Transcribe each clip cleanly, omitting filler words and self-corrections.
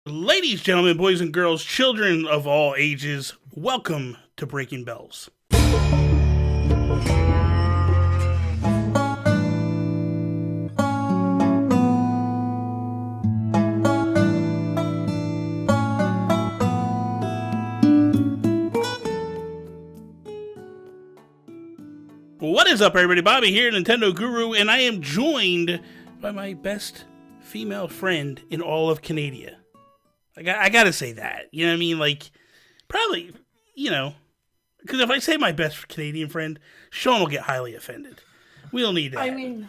Ladies, gentlemen, boys and girls, children of all ages, welcome to Breaking Bells. What is up, everybody? Bobby here, Nintendo Guru, and I am joined by my best female friend in all of Canada. I gotta say that. You know what I mean? Like, probably, because if I say my best Canadian friend, Sean will get highly offended. We don't need that. I mean,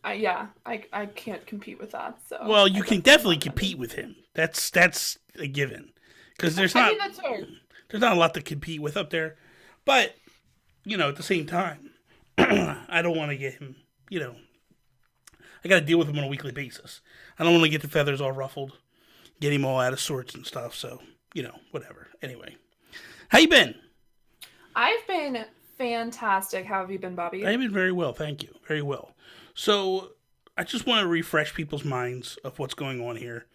I can't compete with that. So well, you can definitely compete with him. That's a given. Because there's not a lot to compete with up there. But, at the same time, I don't want to get him, I got to deal with him on a weekly basis. I don't want to get the feathers all ruffled, get him all out of sorts and stuff. So, whatever. Anyway, how you been? I've been fantastic. How have you been, Bobby? I've been very well, thank you. Very well. So, I just want to refresh people's minds of what's going on here.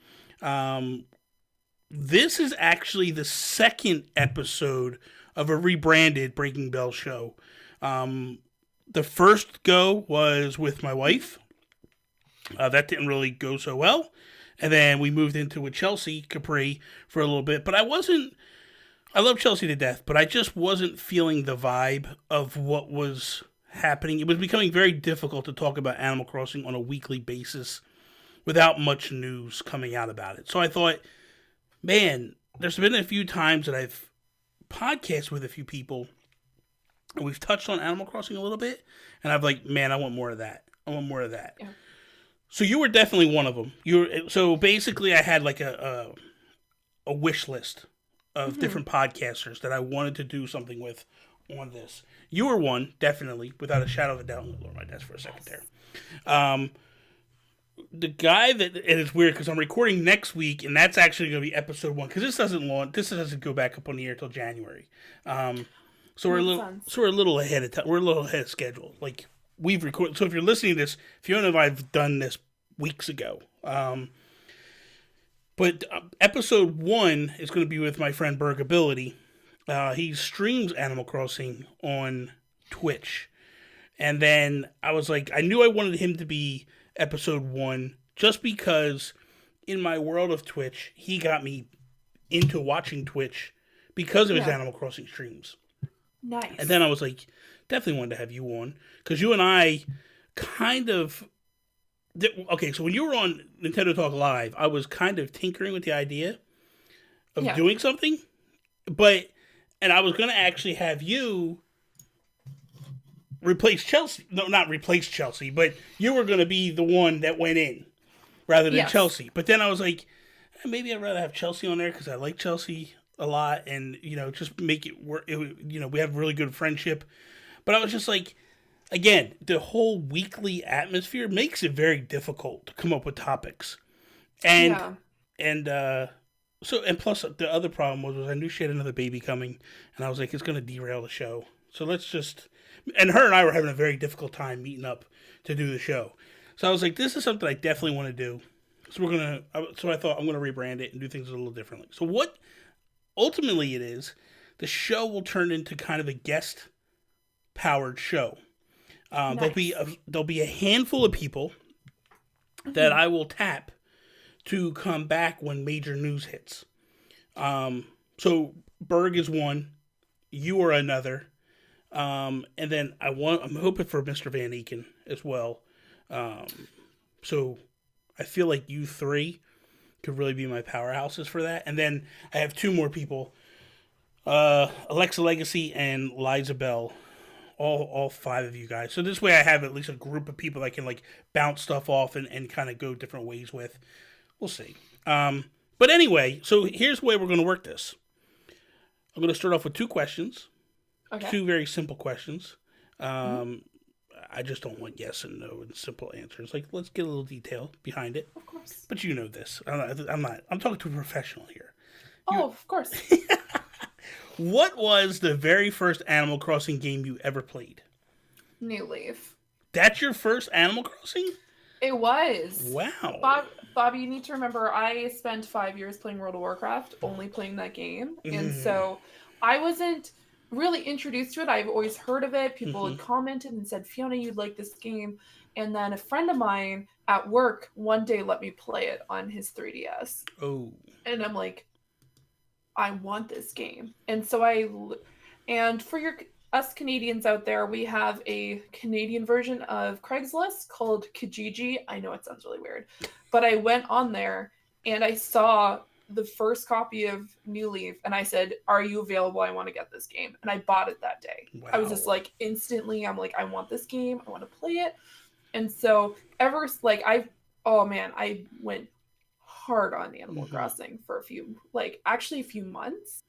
This is actually the second episode of a rebranded Breaking Bell show. The first go was with my wife. That didn't really go so well. And then we moved into with Chelsea Capri for a little bit. But I love Chelsea to death, but I just wasn't feeling the vibe of what was happening. It was becoming very difficult to talk about Animal Crossing on a weekly basis without much news coming out about it. So I thought, man, there's been a few times that I've podcasted with a few people, and we've touched on Animal Crossing a little bit, and I'm like, man, I want more of that. Yeah. So you were definitely one of them. So basically, I had like a wish list of different podcasters that I wanted to do something with on this. You were one, definitely, without a shadow of a doubt. Lower my desk for a second there. The guy that, and it's weird because I'm recording next week, and that's actually going to be episode 1 because this doesn't go back up on the air until January. So we're a little ahead of time. We're a little ahead of schedule. Like we've recorded. So if you're listening to this, Fiona and I have done this weeks ago. But episode 1 is going to be with my friend Bergability. He streams Animal Crossing on Twitch, and then I was like, I knew I wanted him to be episode 1 just because in my world of Twitch, he got me into watching Twitch because of his Animal Crossing streams. Nice. And then I was like, definitely wanted to have you on. Because you and I kind of... Okay, so when you were on Nintendo Talk Live, I was kind of tinkering with the idea of doing something. And I was going to actually have you replace Chelsea. No, not replace Chelsea, but you were going to be the one that went in rather than Chelsea. But then I was like, maybe I'd rather have Chelsea on there because I like Chelsea a lot, and just make it work. We have really good friendship, but I was just like, again, the whole weekly atmosphere makes it very difficult to come up with topics, and plus the other problem was I knew she had another baby coming, and I was like, it's going to derail the show. So let's just, and her and I were having a very difficult time meeting up to do the show. So I was like, this is something I definitely want to do. So I thought I'm going to rebrand it and do things a little differently. So what ultimately it is, the show will turn into kind of a guest powered show. Nice. There'll be a handful of people that I will tap to come back when major news hits. So Berg is one, you are another, and then I'm hoping for Mr. Van Eken as well. So I feel like you three could really be my powerhouses for that. And then I have 2 more people, Alexa Legacy and Liza Bell, all 5 of you guys. So this way I have at least a group of people I can like bounce stuff off and kind of go different ways with. We'll see. But anyway, so here's the way we're going to work this. I'm going to start off with 2 questions. Okay. 2 very simple questions. I just don't want yes and no and simple answers. Like, let's get a little detail behind it. Of course. But you know this. I'm talking to a professional here. Of course. What was the very first Animal Crossing game you ever played? New Leaf. That's your first Animal Crossing? It was. Wow. Bobby, you need to remember, I spent 5 years playing World of Warcraft, only playing that game. And Mm-hmm. so I wasn't really introduced to it. I've always heard of it. People Mm-hmm. had commented and said, Fiona, you'd like this game. And then a friend of mine at work one day let me play it on his 3DS. Oh. And I'm like, I want this game. And so and for us Canadians out there, we have a Canadian version of Craigslist called Kijiji. I know it sounds really weird, but I went on there and I saw the first copy of New Leaf and I said, "Are you available? I want to get this game." And I bought it that day. I was just Wow. like instantly, I'm like, I want this game. I want to play it. And so ever like oh man, I went hard on Animal Mm-hmm. Crossing for a few months.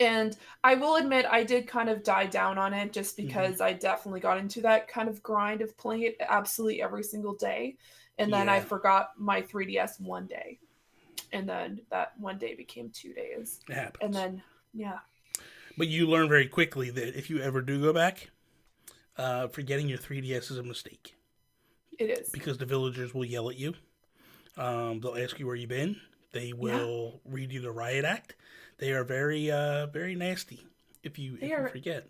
And I will admit, I did kind of die down on it just Mm-hmm. because I definitely got into that kind of grind of playing it absolutely every single day. And then I Yeah, forgot my 3DS one day. And then that one day became 2 days. it And happens. then, yeah, But you learn very quickly that if you ever do go back, forgetting your 3DS is a mistake it is. because the villagers will yell at you. They'll ask you where you've been. They Yeah, will read you the riot act. They are very, very nasty they if you are. forget.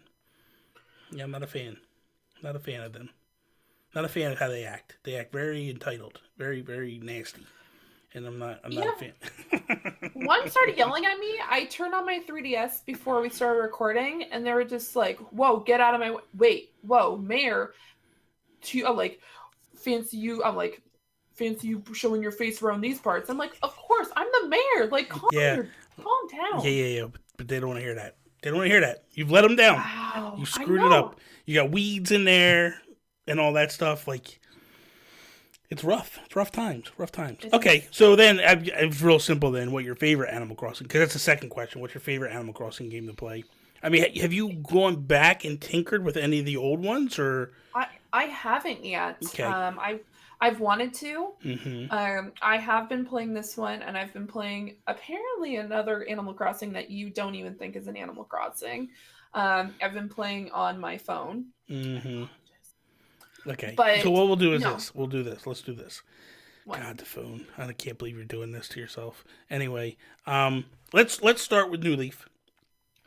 Yeah, I'm not a fan. Not a fan of them. Not a fan of how they act. They act very entitled, very, very nasty, and I'm not a Yeah, fan. one started yelling at me. I turned on my 3DS before we started recording, and they were just like, "Whoa, get out of my way!" Wait, whoa, Mayor, I'm like, fancy you. I'm like, fancy you showing your face around these parts. I'm like, of course, I'm the mayor. Like, Yeah, calm yeah, down. yeah, yeah. But they don't want to hear that. They don't want to hear that. You've let them down. You Wow, I screwed it know. up. You got weeds in there and all that stuff. Like it's rough. It's rough times. Rough times. It Okay, is. so then it's real simple. Then, what your favorite Animal Crossing? Because that's the second question. What's your favorite Animal Crossing game to play? I mean, have you gone back and tinkered with any of the old ones, or I haven't yet. okay? I've wanted to. Mm-hmm. I have been playing this one, and I've been playing apparently another Animal Crossing that you don't even think is an Animal Crossing. I've been playing on my phone. I Mm-hmm. apologize, Okay. So but what we'll do is no. this. We'll do this. Let's do this. What? God, the phone. I can't believe you're doing this to yourself. Anyway, let's start with New Leaf.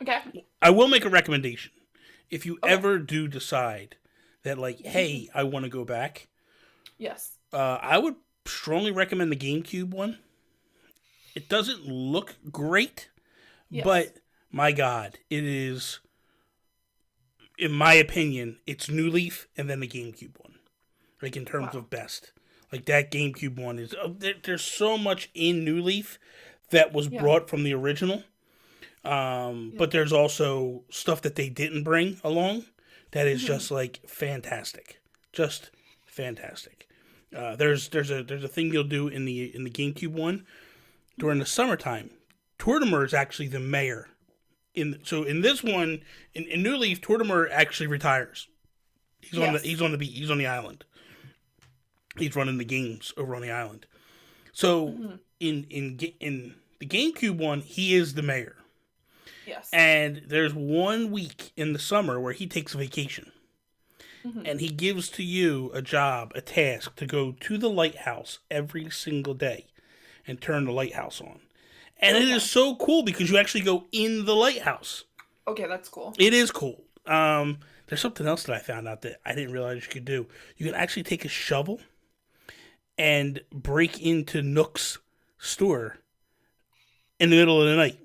Okay. I will make a recommendation. If you Okay. ever do decide that, like, hey, I want to go back, Yes. I would strongly recommend the GameCube one. It doesn't look great, Yes. but my God, it is, in my opinion, it's New Leaf and then the GameCube one. Like, in terms Wow. of best. Like, that GameCube one is, there's so much in New Leaf that was Yeah. brought from the original. Yeah. But there's also stuff that they didn't bring along that is Hmm. just like fantastic, just fantastic. There's a thing you'll do in the GameCube one during the summertime. Tortimer is actually the mayor. In this one in New Leaf, Tortimer actually retires. Yes. He's on the beat. He's on the island. He's running the games over on the island. So Hmm. in the GameCube one, he is the mayor. Yes. And there's 1 week in the summer where he takes a vacation. Hmm. And he gives to you a job, a task to go to the lighthouse every single day and turn the lighthouse on. And it is Okay. so cool because you actually go in the lighthouse. Okay, that's cool. It is cool. There's something else that I found out that I didn't realize you could do. You can actually take a shovel and break into Nook's store in the middle of the night.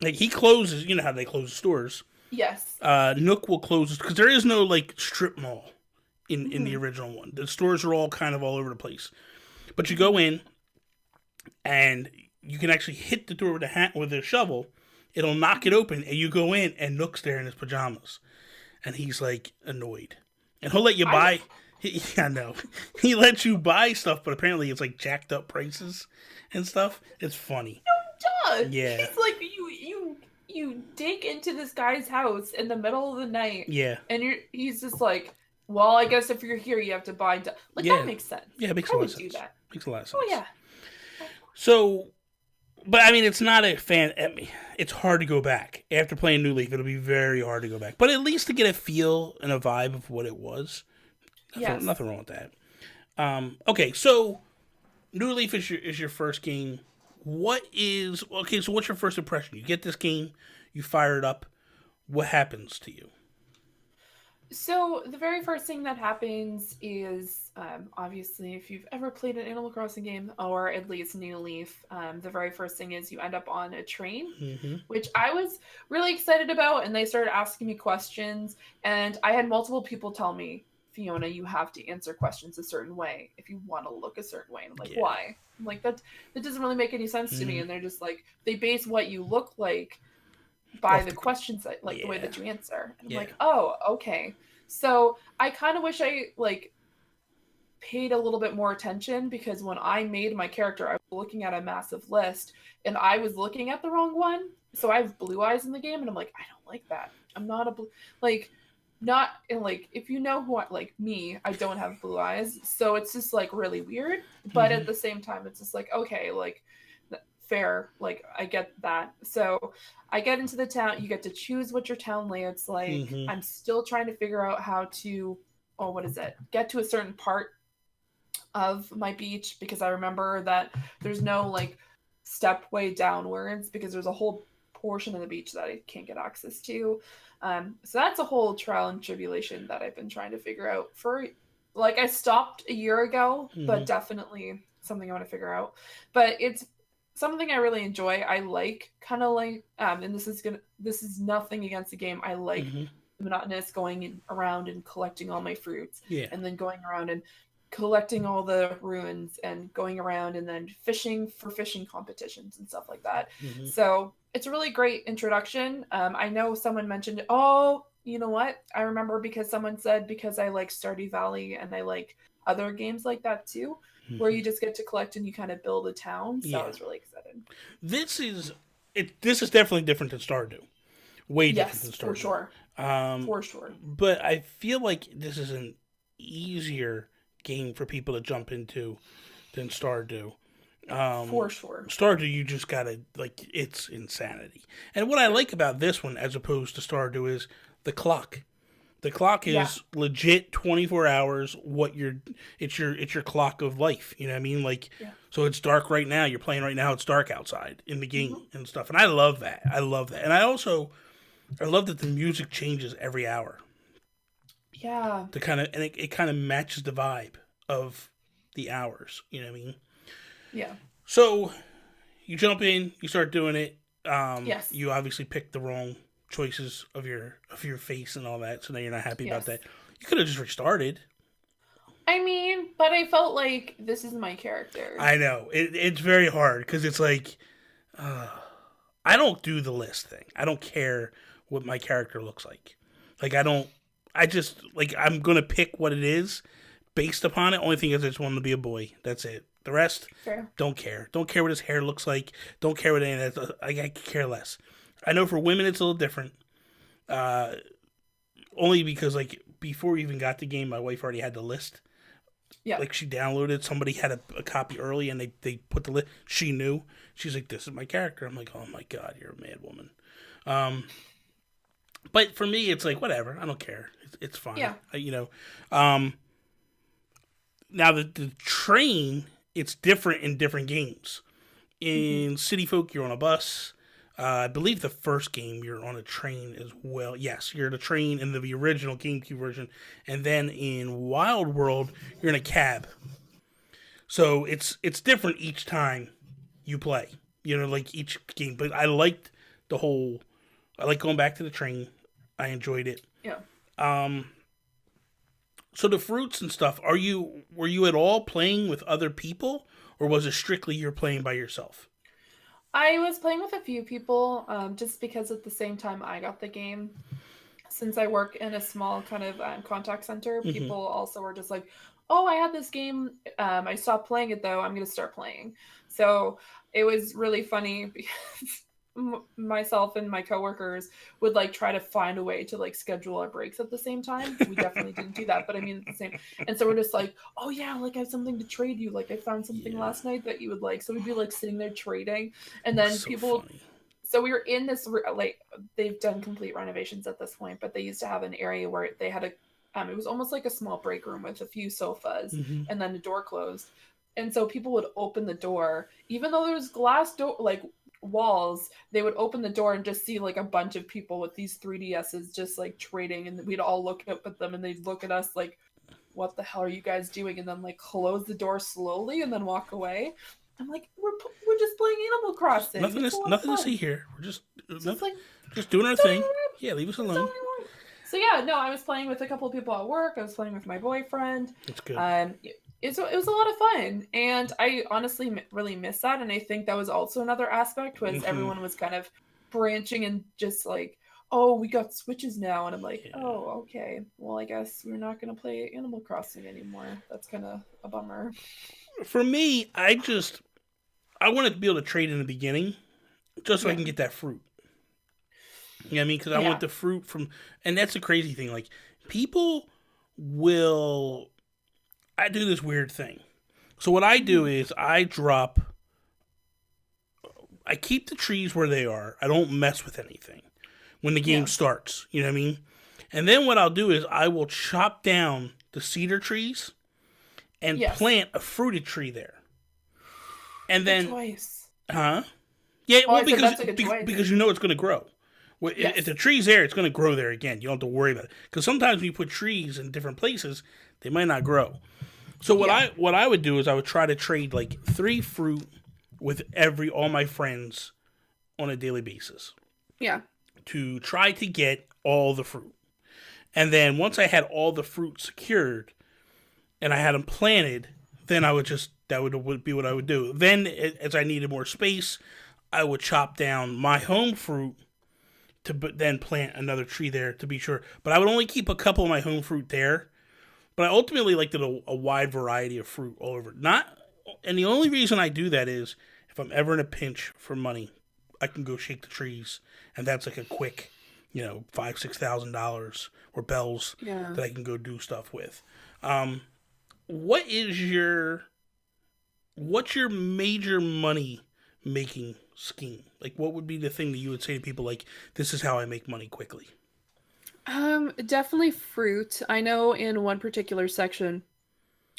Like he closes, you know how they close the stores. Yes. Nook will close because there is no like strip mall in the Hmm. original one. The stores are all kind of all over the place. But you Hmm. go in and you can actually hit the door with a shovel. It'll knock it open and you go in and Nook's there in his pajamas and he's like annoyed and he'll let you I buy. I know he lets you buy stuff, but apparently it's like jacked up prices and stuff. It's funny. duh. Yeah, He's like you dig into this guy's house in the middle of the night, yeah, and he's just like, well, I guess if you're here, you have to buy. Like that yeah, makes sense. yeah. It makes a I lot would of do sense. that. Makes a lot of Oh sense. yeah. So, but I mean, it's not a fan. I mean, it's hard to go back after playing New Leaf. It'll be very hard to go back, but at least to get a feel and a vibe of what it was. Yes. Nothing wrong with that. Okay, so New Leaf is your first game. What is okay? So what's your first impression? You get this game, you fire it up. What happens to you? So the very first thing that happens is obviously if you've ever played an Animal Crossing game or at least New Leaf, the very first thing is you end up on a train, Mm-hmm. which I was really excited about, and they started asking me questions, and I had multiple people tell me, Fiona, you have to answer questions a certain way if you want to look a certain way. And I'm like, Yeah. why? I'm like, that doesn't really make any sense to me. Mm-hmm. And they're just like, they base what you look like by Off the the questions that like the way yeah that you answer. And I'm yeah. like, oh, okay. So I kind of wish I like paid a little bit more attention because when I made my character, I was looking at a massive list and I was looking at the wrong one. So I have blue eyes in the game, and I'm like, I don't like that. I'm not a blue like not like if you know who I like me, I don't have blue eyes, so it's just like really weird. But Mm-hmm. at the same time, it's just like okay, like fair, like I get that. So I get into the town. You get to choose what your town layout's like. Mm-hmm. I'm still trying to figure out how to, oh, what is it? Get to a certain part of my beach because I remember that there's no like step way downwards because there's a whole portion of the beach that I can't get access to. So that's a whole trial and tribulation that I've been trying to figure out for like I stopped a year ago, Mm-hmm. but definitely something I want to figure out. But it's something I really enjoy. I like kind of like and this is nothing against the game. I like Mm-hmm. the monotonous going around and collecting all my fruits Yeah. and then going around and collecting all the ruins and going around and then fishing for fishing competitions and stuff like that. Mm-hmm. So it's a really great introduction. I know someone mentioned, oh, you know what? I remember because someone said because I like Stardew Valley and I like other games like that too, where Mm-hmm. you just get to collect and you kind of build a town. So I Yeah. was really excited. This is it. This is definitely different than Stardew. Way different than Yes, for Stardew. sure. For sure. But I feel like this is an easier game for people to jump into than Stardew. For sure. Stardew, you just gotta like it's insanity. And what I Yep. like about this one, as opposed to Stardew, is the clock. The clock Yeah. is legit 24 hours. It's your clock of life. You know what I mean? Like, Yeah. so it's dark right now. You're playing right now. It's dark outside in the game Hmm. and stuff. And I love that. I love that. And I love that the music changes every hour Yeah. to kind of and it kind of matches the vibe of the hours. You know what I mean? Yeah. So you jump in, you start doing it. Yes. You obviously picked the wrong choices of your face and all that, so now you're not happy about Yes. that. You could have just restarted. I mean, but I felt like this is my character. I know it's very hard because it's like uh, I don't do the list thing. I don't care what my character looks like. Like I don't. I just like I'm gonna pick what it is based upon it. Only thing is I just want him to be a boy. That's it. The rest, Fair. don't care. Don't care what his hair looks like. Don't care what any of that. I care less. I know for women it's a little different. Uh, Only because like before we even got the game, my wife already had the list. Yeah. Like she downloaded. Somebody had a copy early, and they put the list. She knew. She's like, "This is my character." I'm like, "Oh my god, you're a mad woman." Um, but for me, it's like whatever. I don't care. It's fine. Yeah. You know. Now the train, it's different in different games. Hmm. In City Folk, you're on a bus. I believe the first game you're on a train as well. Yes, you're in a train in the original GameCube version, and then in Wild World, you're in a cab. So it's different each time you play. You know, like each game. But I liked the whole. I like going back to the train. I enjoyed it. Yeah. Um, so the fruits and stuff. Were you at all playing with other people, or was it strictly you're playing by yourself? I was playing with a few people, just because at the same time I got the game. Since I work in a small kind of contact center, Hmm. people also were just like, "Oh, I had this game. I stopped playing it though. I'm gonna start playing." So it was really funny because myself and my coworkers would like try to find a way to like schedule our breaks at the same time. We definitely didn't do that, but I mean at the same. And so we're just like, "Oh yeah, like I have something to trade you. Like I found something Yeah, last night that you would like." So we'd be like sitting there trading, and then so people funny. so we were in this like they've done complete renovations at this point, but they used to have an area where they had a it was almost like a small break room with a few sofas Hmm. and then the door closed. And so people would open the door, even though there was glass door, like walls, they would open the door and just see like a bunch of people with these 3DSs just like trading, and we'd all look up at them and they'd look at us like, what the hell are you guys doing? And then like close the door slowly and then walk away. I'm like, we're just playing Animal Crossing. Nothing to see here. We're just doing our "Don't thing. even- Yeah, leave us don't alone. even-" So yeah, no, I was playing with a couple of people at work. I was playing with my boyfriend. That's good. It was a lot of fun, and I honestly really miss that. And I think that was also another aspect was everyone was kind of branching and just like, oh, we got Switches now, and I'm like, oh, okay, well, I guess we're not gonna play Animal Crossing anymore. That's kind of a bummer. For me, I wanted to be able to trade in the beginning, just so I can get that fruit. You know what I mean? Because I want the fruit from, and that's the crazy thing. Like, people will. I do this weird thing. So what I do is I keep the trees where they are. I don't mess with anything when the game starts. You know what I mean? And then what I'll do is I will chop down the cedar trees and plant a fruited tree there. And then, huh? Yeah, well, because you know it's going to grow. Well, if the tree's there, it's going to grow there again. You don't have to worry about it. Because sometimes when you put trees in different places, they might not grow. So what I would do is I would try to trade like 3 fruit with all my friends on a daily basis. Yeah. To try to get all the fruit. And then once I had all the fruit secured and I had them planted, then I would that would be what I would do. Then as I needed more space, I would chop down my home fruit to then plant another tree there to be sure. But I would only keep a couple of my home fruit there. But I ultimately liked a wide variety of fruit all over. And the only reason I do that is if I'm ever in a pinch for money, I can go shake the trees, and that's like a quick, $5,000-$6,000 or bells that I can go do stuff with. What's your major money making scheme? Like, what would be the thing that you would say to people like, this is how I make money quickly? Definitely fruit. I know in one particular section,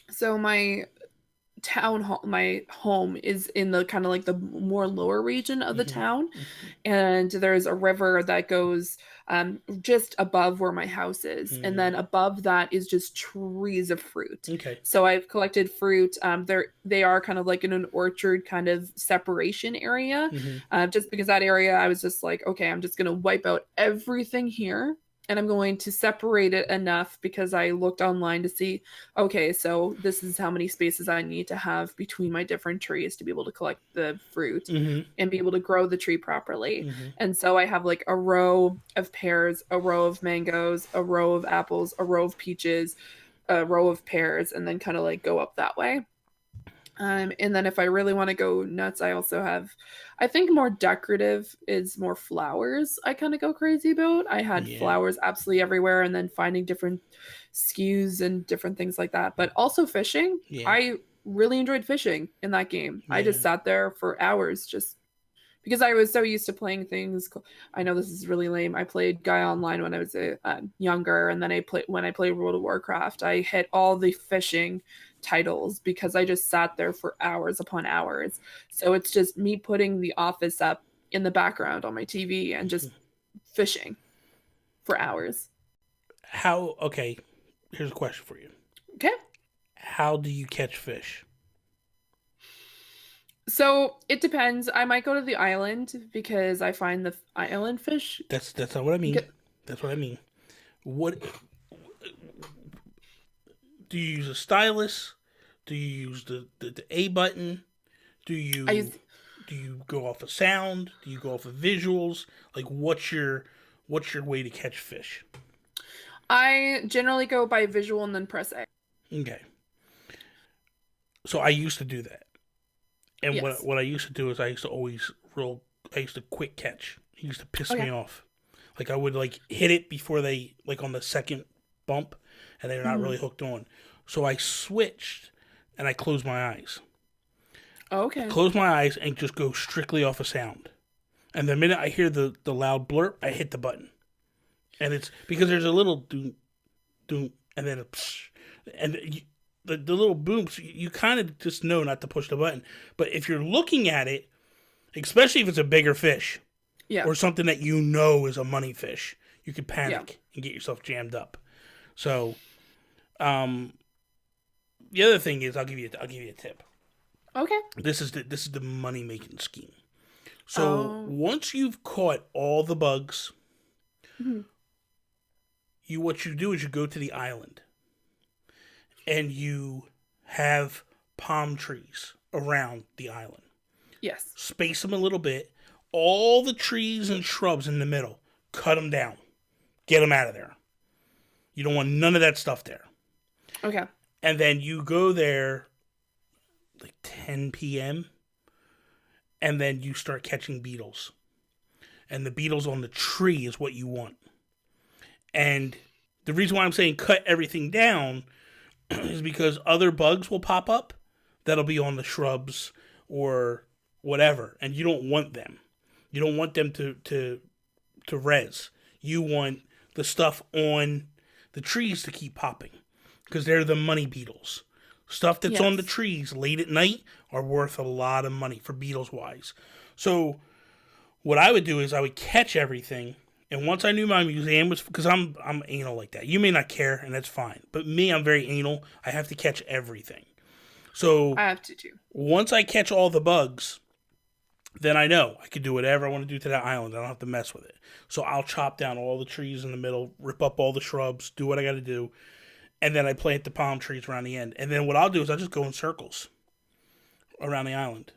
so my my home is in the kind of like the more lower region of the town, and there's a river that goes just above where my house is, and then above that is just trees of fruit. Okay. So I've collected fruit. They are kind of like in an orchard kind of separation area. Just because that area, I was just like, okay, I'm just gonna wipe out everything here. And I'm going to separate it enough because I looked online to see, okay, so this is how many spaces I need to have between my different trees to be able to collect the fruit and be able to grow the tree properly. And so I have like a row of pears, a row of mangoes, a row of apples, a row of peaches, a row of pears, and then kind of like go up that way. And then if I really want to go nuts, I also have, I think more decorative is more flowers I kind of go crazy about. I had flowers absolutely everywhere, and then finding different SKUs and different things like that. But also fishing. I really enjoyed fishing in that game. I just sat there for hours just because I was so used to playing things. I know this is really lame. I played Gaia Online when I was younger, and then when I played World of Warcraft, I hit all the fishing titles because I just sat there for hours upon hours. So it's just me putting The Office up in the background on my TV and just fishing for hours. Okay, here's a question for you. Okay. How do you catch fish? So it depends. I might go to the island because I find the island fish. That's not what I mean. That's what I mean. What do you use a stylus? Do you use the A button? Do you go off of sound? Do you go off of visuals? Like, what's your way to catch fish? I generally go by visual and then press A. Okay. So I used to do that. And what I used to do is I used to quick catch. It used to piss me off. Like, I would like hit it before they, like, on the second bump, and they're not really hooked on. So I switched, and I closed my eyes. Okay. Close my eyes and just go strictly off of sound. And the minute I hear the loud blurp, I hit the button. And it's because there's a little doom, doom, and then a psh, and the little booms, you kind of just know not to push the button. But if you're looking at it, especially if it's a bigger fish or something that you know is a money fish, you could panic and get yourself jammed up. So, the other thing is, I'll give you a tip. Okay. This is the money making scheme. So once you've caught all the bugs, what you do is you go to the island, and you have palm trees around the island. Yes. Space them a little bit. All the trees and shrubs in the middle, cut them down. Get them out of there. You don't want none of that stuff there. Okay. And then you go there like 10 p.m. and then you start catching beetles. And the beetles on the tree is what you want. And the reason why I'm saying cut everything down is because other bugs will pop up that'll be on the shrubs or whatever, and you don't want them. You don't want them to res. You want the stuff on the trees to keep popping because they're the money beetles. Stuff that's on the trees late at night are worth a lot of money for beetles wise. So what I would do is I would catch everything, and once I knew my museum was, because I'm anal like that. You may not care, and that's fine. But me, I'm very anal. I have to catch everything. So I have to too. Once I catch all the bugs, then I know I could do whatever I want to do to that island. I don't have to mess with it. So I'll chop down all the trees in the middle, rip up all the shrubs, do what I got to do, and then I plant the palm trees around the end. And then what I'll do is I'll just go in circles around the island.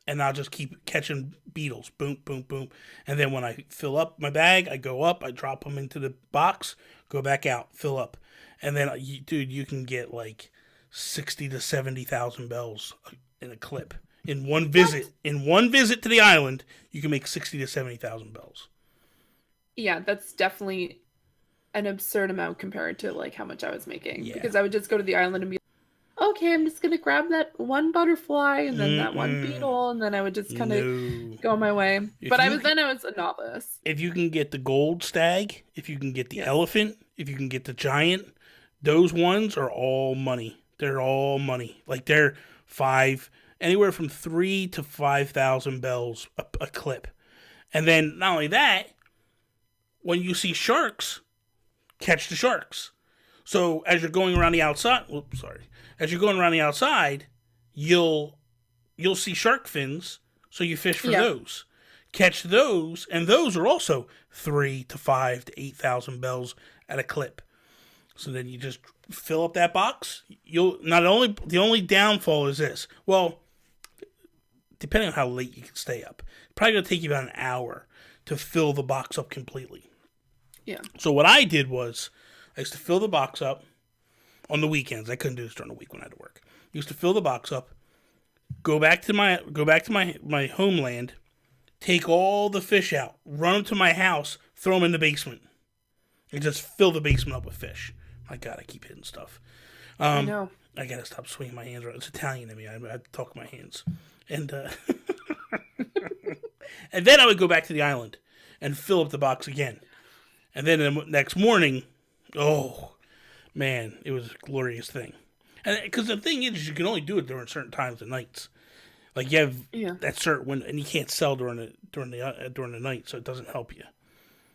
And I'll just keep catching beetles. Boom, boom, boom. And then when I fill up my bag, I go up, I drop them into the box, go back out, fill up. And then, you can get like 60 to 70,000 bells in a clip. In one visit. What? In one visit to the island, you can make 60 to 70,000 bells. Yeah, that's definitely an absurd amount compared to like how much I was making. Yeah. Because I would just go to the island and be okay, I'm just going to grab that one butterfly and then that one beetle, and then I would just kind of go my way. But I was a novice. If you can get the gold stag, if you can get the elephant, if you can get the giant, those ones are all money. They're all money. Like they're anywhere from 3 to 5,000 bells a clip. And then not only that, when you see sharks, catch the sharks. So as you're going around the outside, as you're going around the outside, you'll see shark fins, so you fish for those. Catch those, and those are also 3 to 5 to 8,000 bells at a clip. So then you just fill up that box. The only downfall is this. Well, depending on how late you can stay up, it's probably going to take you about an hour to fill the box up completely. Yeah. So what I did was I used to fill the box up on the weekends. I couldn't do this during the week when I had to work. I used to fill the box up, go back to my homeland, take all the fish out, run them to my house, throw them in the basement, and just fill the basement up with fish. My God, I keep hitting stuff. I know. I gotta stop swinging my hands around. It's Italian in me. I talk with my hands, and and then I would go back to the island and fill up the box again, and then the next morning, man, it was a glorious thing. And because the thing is, you can only do it during certain times of nights. Like you have that certain window, and you can't sell during the night, so it doesn't help you.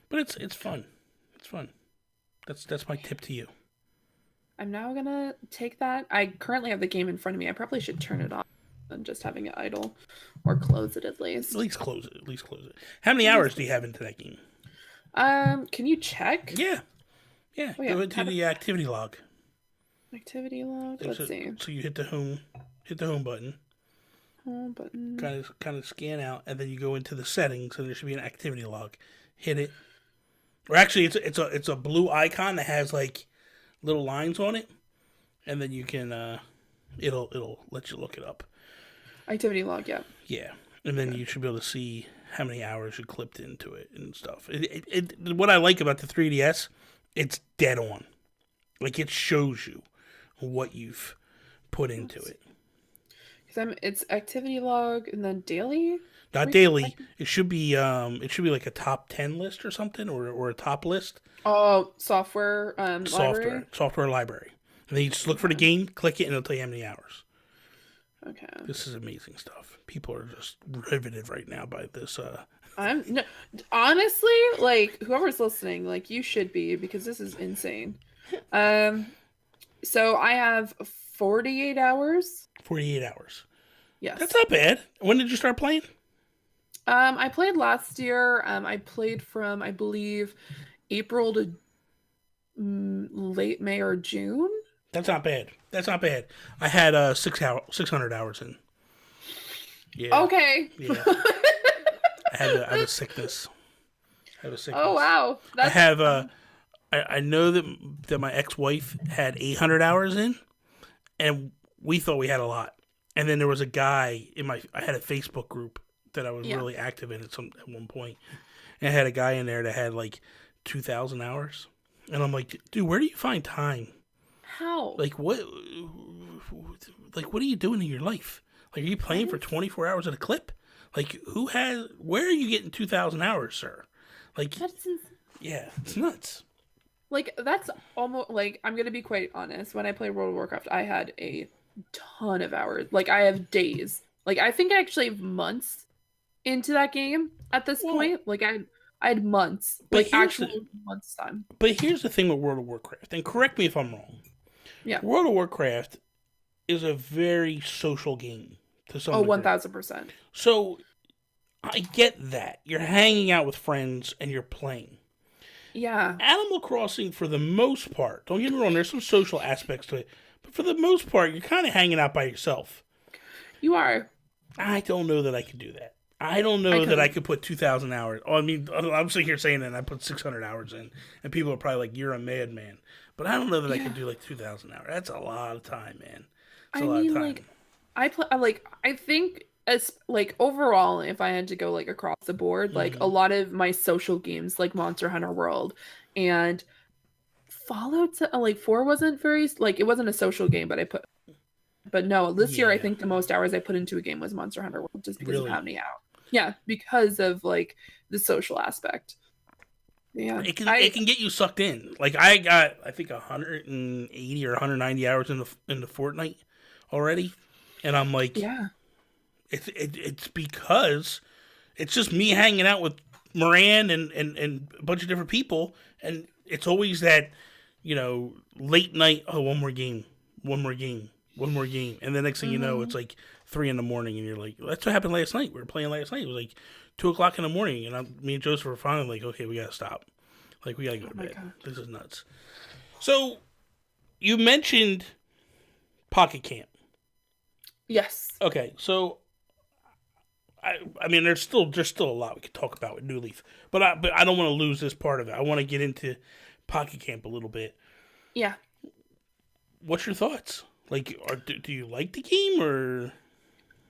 But it's fun. It's fun. That's my tip to you. I'm now gonna take that. I currently have the game in front of me. I probably should turn it off than just having it idle, or close it at least. At least close it. How many hours do you have into that game? Can you check? Yeah. Go into the activity log. Activity log. Let's see. So you hit the home button. Home button. Kind of scan out, and then you go into the settings, and there should be an activity log. Hit it. Or actually, it's a blue icon that has like little lines on it, and then you can it'll let you look it up. Activity log, yeah. Yeah, and then you should be able to see how many hours you clipped into it and stuff. What I like about the 3DS, it's dead on. Like it shows you what you've put into it. It's activity log and then daily. Not daily. It should be like a top 10 list or something, or a top list. Oh, software library. Software library. And then you just look for the game, click it, and it'll tell you how many hours. Okay. This is amazing stuff. People are just riveted right now by this. Honestly, like whoever's listening, like you should be, because this is insane. So I have 48 hours. 48 hours. Yes. That's not bad. When did you start playing? I played last year. I played from, I believe, April to late May or June. That's not bad. That's not bad. I had 600 hours in. Yeah. Okay. Yeah. I had a sickness. Oh wow. I have I know that my ex-wife had 800 hours in, and we thought we had a lot. And then there was a guy I had a Facebook group that I was really active in at one point, and I had a guy in there that had like 2,000 hours, and I'm like, dude, where do you find time? How? Like what are you doing in your life? Like, are you playing for 24 hours at a clip? Like, where are you getting 2,000 hours, sir? Like, yeah, it's nuts. Like, that's almost, like, I'm going to be quite honest. When I played World of Warcraft, I had a ton of hours. Like, I have days. Like, I think I actually have months into that game at this point. Like, I had months. Like, actual months time. But here's the thing with World of Warcraft, and correct me if I'm wrong. Yeah. World of Warcraft is a very social game to some degree. 1,000%. So, I get that. You're hanging out with friends and you're playing. Yeah. Animal Crossing, for the most part, don't get me wrong, there's some social aspects to it, but for the most part, you're kind of hanging out by yourself. You are. I don't know that I could do that. I don't know that I could put 2,000 hours. Oh, I mean, I'm sitting here saying that and I put 600 hours in, and people are probably like, you're a madman. But I don't know that I could do like 2,000 hours. That's a lot of time, man. It's a lot of time. Like, I think, as like overall, if I had to go like across the board, like a lot of my social games, like Monster Hunter World and Fallout, like 4 wasn't very, like, it wasn't a social game, but no, this year I think the most hours I put into a game was Monster Hunter World, just because of how many hours. Yeah, because of like the social aspect. Yeah, it can get you sucked in. Like, I got, I think 180 or 190 hours in the Fortnite already, and I'm like, yeah. It's because it's just me hanging out with Moran and a bunch of different people, and it's always that, late night, one more game, and the next thing you know, it's like 3 a.m, and you're like, that's what happened last night. We were playing last night. It was like 2:00 in the morning, and me and Joseph were finally like, okay, we gotta stop. Like, we gotta go to bed. God. This is nuts. So, you mentioned Pocket Camp. Yes. Okay, so I mean, there's still a lot we could talk about with New Leaf, but I don't want to lose this part of it. I want to get into Pocket Camp a little bit. Yeah. What's your thoughts? Like, do you like the game, or?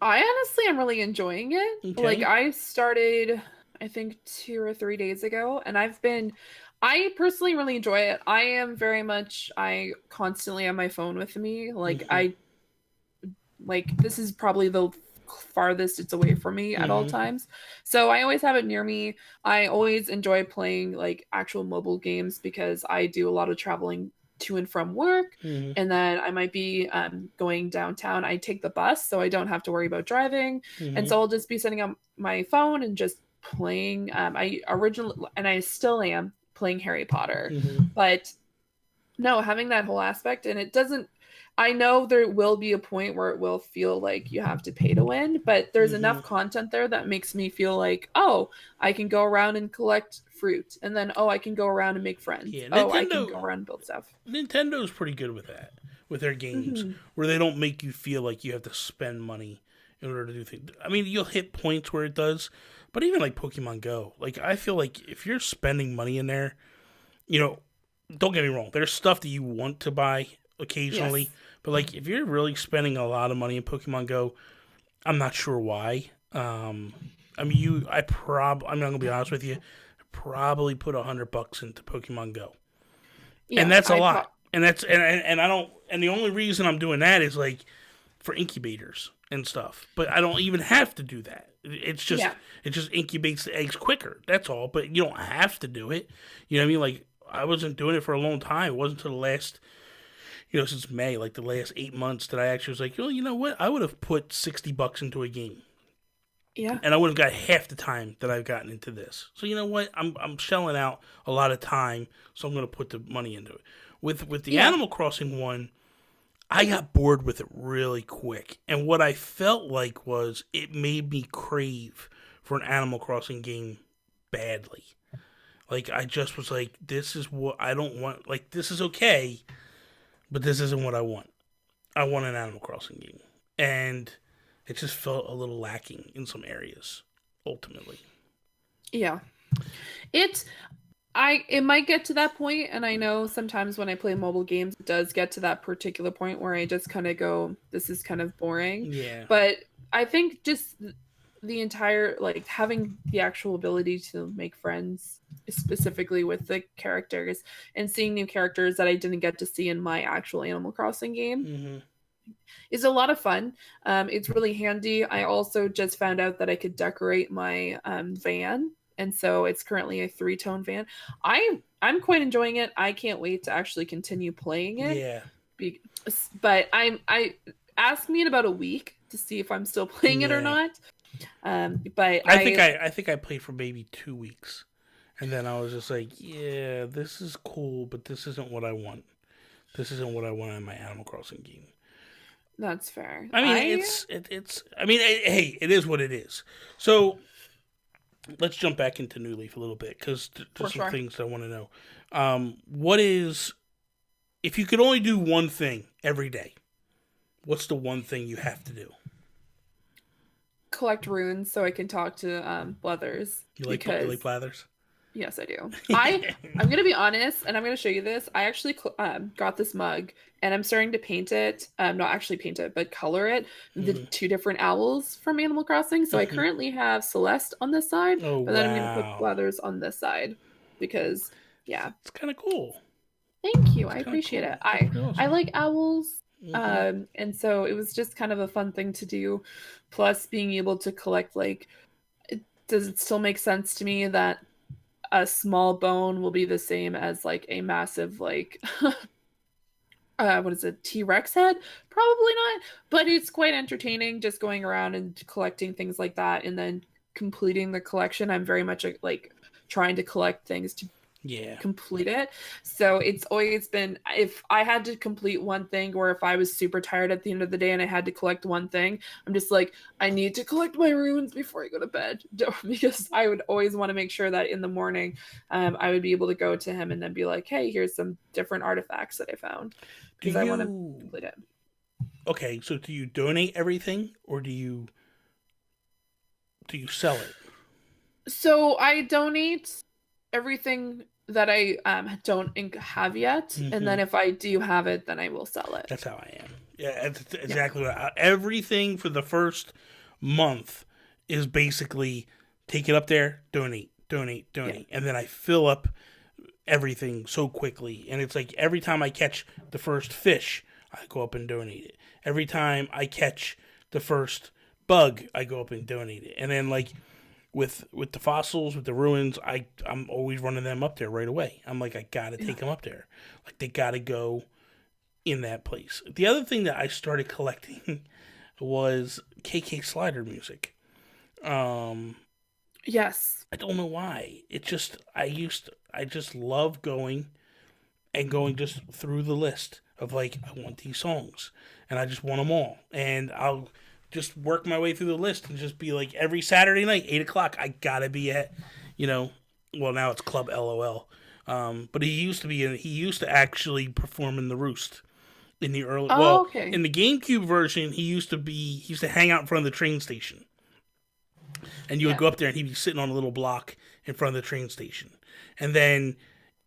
I honestly am really enjoying it. Okay. Like, I started, I think 2 or 3 days ago, and I personally really enjoy it. I constantly have my phone with me. Like, this is probably the farthest it's away from me at all times, so I always have it near me. I always enjoy playing like actual mobile games because I do a lot of traveling to and from work, and then I might be going downtown. I take the bus, so I don't have to worry about driving, and so I'll just be setting up my phone and just playing. I still am playing Harry Potter, but no, having that whole aspect, and it doesn't. I know there will be a point where it will feel like you have to pay to win, but there's enough content there that makes me feel like, oh, I can go around and collect fruit, and then, oh, I can go around and make friends. I can go around and build stuff. Nintendo's pretty good with that, with their games, where they don't make you feel like you have to spend money in order to do things. I mean, you'll hit points where it does, but even like Pokemon Go, like, I feel like if you're spending money in there, don't get me wrong, there's stuff that you want to buy occasionally. Yes. But, like, if you're really spending a lot of money in Pokemon Go, I'm not sure why. I'm going to be honest with you, I probably put $100 into Pokemon Go. Yeah, and that's a lot. And that's, and I don't, and the only reason I'm doing that is, like, for incubators and stuff. But I don't even have to do that. It's just, it just incubates the eggs quicker. That's all. But you don't have to do it. You know what I mean? Like, I wasn't doing it for a long time. It wasn't until the last since May, like the last 8 months, that I actually was like, you know what? I would have put $60 into a game. Yeah. And I would have got half the time that I've gotten into this. So you know what? I'm shelling out a lot of time, so I'm going to put the money into it. With the Animal Crossing one, I got bored with it really quick. And what I felt like was it made me crave for an Animal Crossing game badly. Like, I just was like, this is what I don't want. Like, this is okay, but this isn't what I want. I want an Animal Crossing game. And it just felt a little lacking in some areas, ultimately. Yeah. It might get to that point, and I know sometimes when I play mobile games, it does get to that particular point where I just kind of go, this is kind of boring. Yeah. But I think just the entire, like, having the actual ability to make friends, specifically with the characters, and seeing new characters that I didn't get to see in my actual Animal Crossing game, is a lot of fun. It's really handy. I also just found out that I could decorate my van, and so it's currently a 3-tone van. I'm quite enjoying it. I can't wait to actually continue playing it. Yeah. But I ask me in about a week to see if I'm still playing it or not. But I think I played for maybe 2 weeks, and then I was just like, yeah, this is cool, but this isn't what I want. This isn't what I want in my Animal Crossing game. That's fair. I mean, hey, it is what it is. So let's jump back into New Leaf a little bit, because there's some things I want to know. What is, if you could only do one thing every day, what's the one thing you have to do? Collect runes so I can talk to Blethers. You like Blethers? Yes, I do. I'm going to be honest, and I'm going to show you this. I actually got this mug, and I'm starting to paint it. Not actually paint it, but color it. The 2 different owls from Animal Crossing. So I currently have Celeste on this side, but then I'm going to put Blethers on this side. Because, yeah. It's kind of cool. Thank you. I appreciate it. I like owls. And so it was just kind of a fun thing to do. Plus, being able to collect, like, does it still make sense to me that a small bone will be the same as, like, a massive, like, what is it, T-Rex head? Probably not, but it's quite entertaining just going around and collecting things like that, and then completing the collection. I'm very much like trying to collect things to complete it. So it's always been, if I had to complete one thing, or if I was super tired at the end of the day and I had to collect one thing, I'm just like, I need to collect my runes before I go to bed, because I would always want to make sure that in the morning I would be able to go to him and then be like, hey, here's some different artifacts that I found, because I want to complete it. Okay, so do you donate everything, or do you sell it? So I donate everything that I don't have yet, and then if I do have it, then I will sell it. That's how I am. Yeah, that's exactly what everything for the first month is basically take it up there, donate, and then I fill up everything so quickly, and it's like every time I catch the first fish, I go up and donate it. Every time I catch the first bug, I go up and donate it, and then like. With the fossils, with the ruins, I'm always running them up there right away. I'm like, I gotta take them up there. Like, they gotta go in that place. The other thing that I started collecting was KK Slider music. Yes. I don't know why. It just, I just love going just through the list of, like, I want these songs, and I just want them all. And I'll just work my way through the list and just be like, every Saturday night, 8 o'clock, I gotta be at, well, now it's Club LOL. But he used to actually perform in the Roost in the early, in the GameCube version, he used to hang out in front of the train station. And you would go up there and he'd be sitting on a little block in front of the train station. And then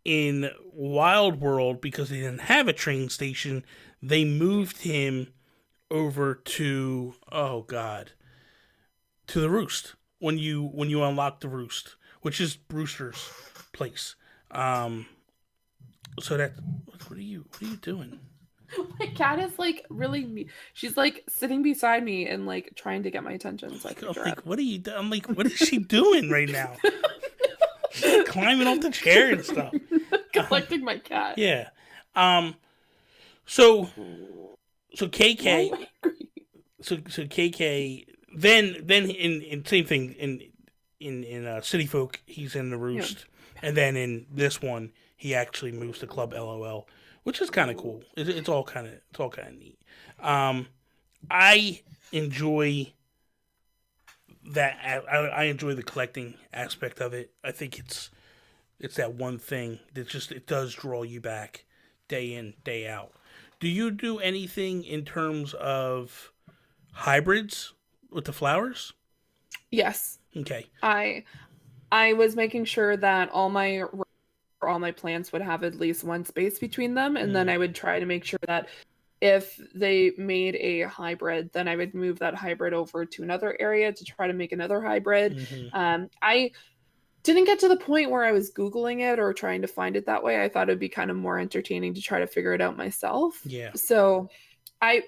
in Wild World, because they didn't have a train station, they moved him over to to the Roost when you unlock the Roost, which is Brewster's place. So that, what are you doing? My cat is like really, she's like sitting beside me and like trying to get my attention. So I'm like, what are you doing? I'm like, what is she doing right now? Climbing off the chair and stuff. Collecting my cat. Yeah. So so Why am KK I angry? so KK then in same thing in City Folk he's in the Yeah. Roost, and then in this one he actually moves to Club LOL, which is kind of cool. It's all kind of neat. Um, I enjoy that. I enjoy the collecting aspect of it. I think it's that one thing that just it does draw you back day in day out. Do you do anything in terms of hybrids with the flowers? Yes. Okay. I I was making sure that all my plants would have at least one space between them, and then Mm. I would try to make sure that if they made a hybrid, then I would move that hybrid over to another area to try to make another hybrid. Mm-hmm. I didn't get to the point where I was Googling it or trying to find it that way. I thought it'd be kind of more entertaining to try to figure it out myself. Yeah. So I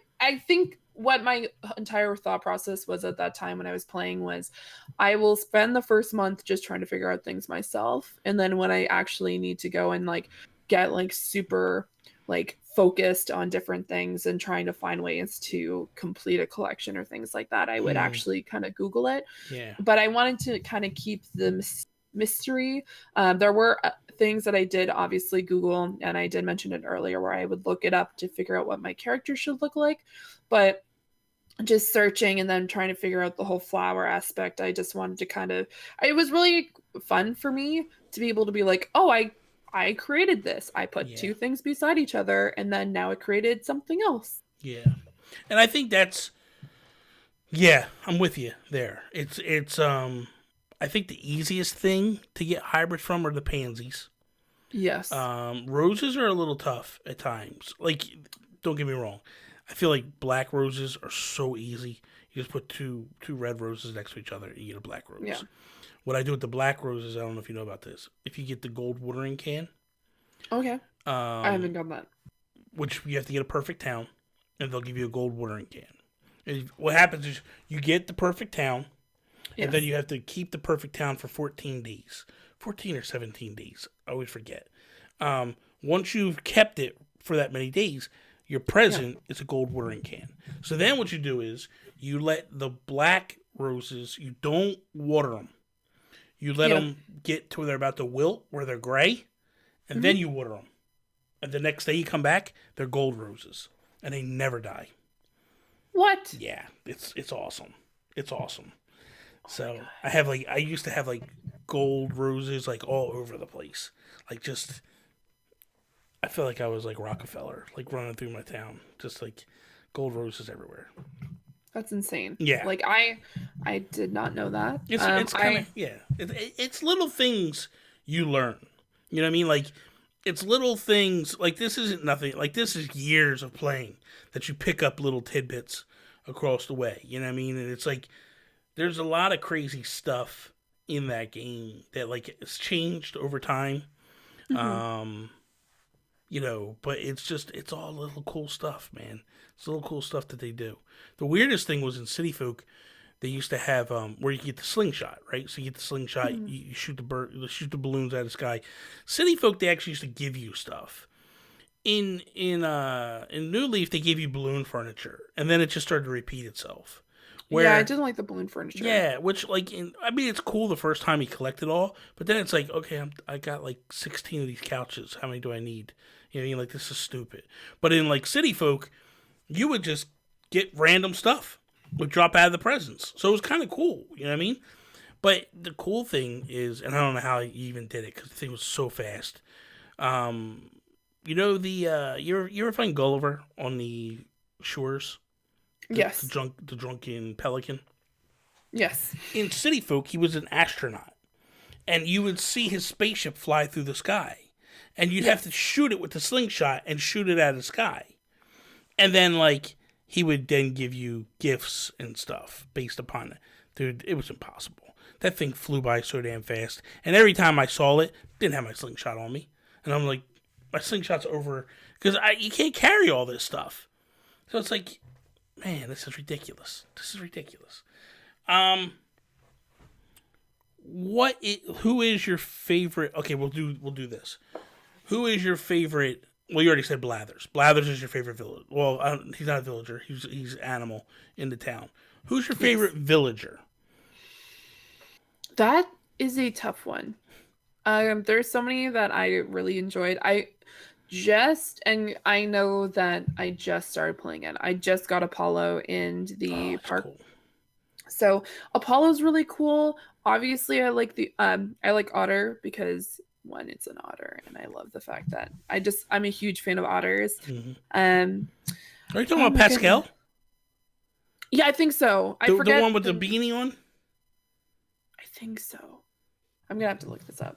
think what my entire thought process was at that time when I was playing was I will spend the first month just trying to figure out things myself. And then when I actually need to go and like get like super like focused on different things and trying to find ways to complete a collection or things like that, I would Mm. actually kind of Google it. Yeah. But I wanted to kind of keep the mystery. There were things that I did obviously Google, and I did mention it earlier, where I would look it up to figure out what my character should look like. But just searching and then trying to figure out the whole flower aspect, I just wanted to kind of. It was really fun for me to be able to be like, oh, I created this. I put Yeah. two things beside each other, and then now it created something else. Yeah. And I think that's yeah, I'm with you there. It's I think the easiest thing to get hybrids from are the pansies. Yes. Roses are a little tough at times. Like, don't get me wrong. I feel like black roses are so easy. You just put two red roses next to each other and you get a black Yeah. rose. What I do with the black roses, I don't know if you know about this. If you get the gold watering can, Okay. I um, haven't done that. which you have to get a perfect town, and they'll give you a gold watering can. And what happens is you get the perfect town, and then Yes. you have to keep the perfect town for 14 days. 14 or 17 days. I always forget. Once you've kept it for that many days, your Yeah. present is a gold watering can. So then what you do is you let the black roses, you don't water them. You let Yeah. them get to where they're about to wilt, where they're gray, and then Hmm. you water them. And the next day you come back, they're gold roses, and they never die. What? Yeah, it's awesome. It's awesome. Oh my So god. I used to have like gold roses like all over the place. Like just I feel like I was like Rockefeller, like running through my town, just like gold roses everywhere. That's insane. Yeah, Like I did not know that. it's kind of I yeah. It's little things you learn. You know what I mean? Like it's little things. Like this isn't nothing. Like this is years of playing that you pick up little tidbits across the way. You know what I mean? And it's like there's a lot of crazy stuff in that game that like it's changed over time. Mhm. Um, but it's all little cool stuff, man. It's little cool stuff that they do. The weirdest thing was in City Folk, they used to have where you get the slingshot, right? So you get the slingshot, Mhm. you shoot shoot the balloons out of the sky. City Folk, they actually used to give you stuff. In New Leaf, they gave you balloon furniture, and then it just started to repeat itself. Yeah, I Where didn't like the balloon furniture. yeah, which like I mean it's cool the first time you collect it all, but then it's like okay, I got like 16 of these couches. How many do I need? You know, what I mean like this is stupid. But in like City Folk, you would just get random stuff would drop out of the presents, so it was kind of cool. You know what I mean? But the cool thing is, and I don't know how you even did it because the thing was so fast. Um, you ever find Gulliver on the shores? Yes. The drunken pelican. Yes. In City Folk, he was an astronaut, and you would see his spaceship fly through the sky, and you'd have to Yes. shoot it with the slingshot and shoot it out of the sky, and then like he would then give you gifts and stuff based upon it. Dude, it was impossible. That thing flew by so damn fast, and every time I saw it, didn't have my slingshot on me, and I'm like, my slingshot's over because you can't carry all this stuff. So it's like, man, this is ridiculous. This is ridiculous. Um, who is your favorite? Okay, we'll do this. Who is your favorite Well, you already said Blathers. Blathers is your favorite villager. Well, he's not a villager. He's animal in the town. Who's your Yes. favorite villager? That is a tough one. There's so many that I really enjoyed. And I know that I just started playing it. I just got Apollo in Oh, the it's park. cool. So Apollo's really cool. Obviously, I like Otter because one, it's an otter, and I love the fact that I'm a huge fan of otters. Mm-hmm. Um, Are you talking oh about my Pascal? goodness. Yeah, I think so. I The forget one with the beanie on? I think so. I'm gonna have to look this up.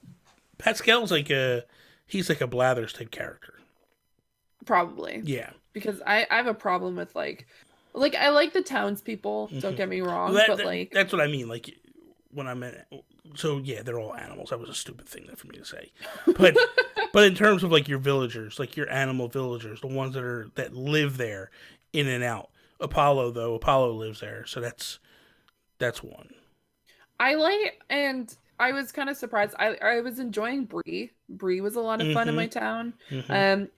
Pascal's he's like a Blathers type character. Probably. Yeah. Because I have a problem with like I like the townspeople, don't get me wrong, Well, but like that's what I mean. Like when I meant, so yeah, they're all animals. That was a stupid thing for me to say, but but in terms of like your villagers, like your animal villagers, the ones that live there, in and out. Apollo lives there, so that's one. and I was kind of surprised. I was enjoying Bree. Bree was a lot of fun in my town.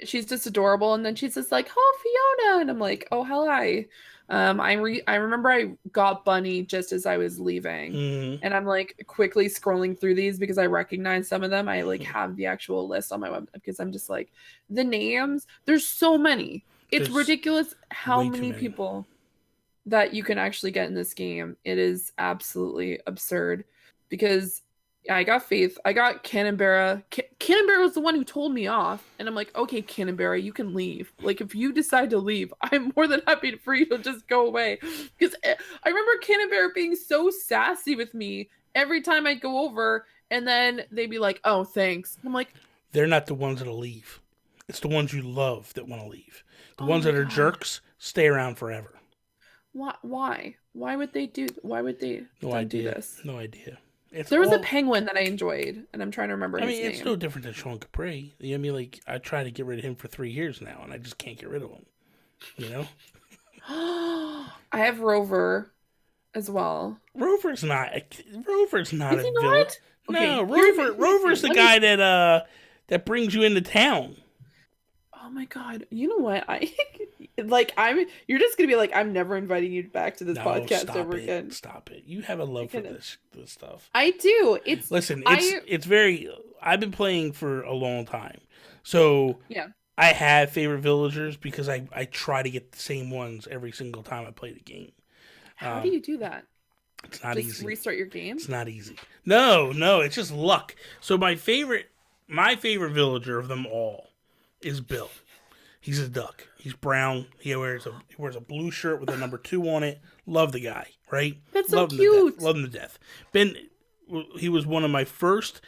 She's just adorable, and then she's just like, "Oh, Fiona," and I'm like, "Oh, hi." I remember I got Bunny just as I was leaving, and I'm like quickly scrolling through these because I recognize some of them. I like have the actual list on my website because I'm just like the names. There's so many. It's ridiculous how many people that you can actually get in this game. It is absolutely absurd because I got Faith. I got Cannonbara. Cannonbara was the one who told me off. And I'm like, okay, Cannonbara, you can leave. Like, if you decide to leave, I'm more than happy for you to just go away. Because I remember Cannonbara being so sassy with me every time I'd go over. And then they'd be like, oh, thanks. And I'm like, they're not the ones that'll leave. It's the ones you love that want to leave. The ones that are jerks stay around forever. Why? Why would they do this? No idea. There was a penguin that I enjoyed, and I'm trying to remember his name. It's no different than Sean Capri. I mean, like, I try to get rid of him for 3 years now, and I just can't get rid of him. You know? I have Rover as well. Rover's not a Is he villain. not? No, Okay, Rover's the guy that brings you into town. Oh my god! You know what? You're just gonna be like, I'm never inviting you back to this podcast ever again. Stop it! You have a love for this stuff. I do. It's very. I've been playing for a long time, so yeah. I have favorite villagers because I try to get the same ones every single time I play the game. How do you do that? It's not easy. Restart your game? It's not easy. No, it's just luck. So my favorite villager of them all is Bill. He's a duck. He's brown. He wears a blue shirt with a number 2 on it. Love the guy, right? That's so cute. Love him to death. He was one of my first.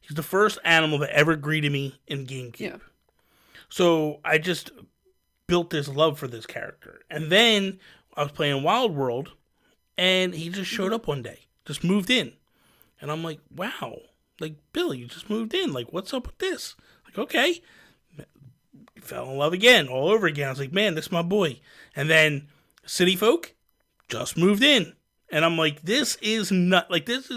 He's the first animal that ever greeted me in GameCube. Yeah. So I just built this love for this character, and then I was playing Wild World, and he just showed up one day, just moved in, and I'm like, wow, like Bill, you just moved in. Like, what's up with this? Like, okay. Fell in love again, all over again. I was like, man, this is my boy. And then City Folk just moved in. And I'm like, this is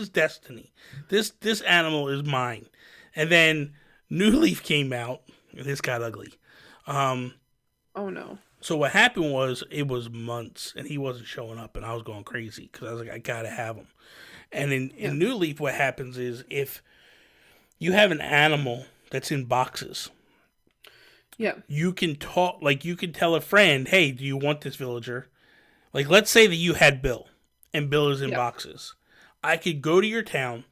destiny. This animal is mine. And then New Leaf came out, and this got ugly. Oh no. So what happened was, it was months, and he wasn't showing up, and I was going crazy, because I was like, I gotta have him. And in New Leaf, what happens is, if you have an animal that's in boxes, yeah, you can talk, like, you can tell a friend, hey, do you want this villager? Like, let's say that you had Bill, and Bill is in boxes. I could go to your town,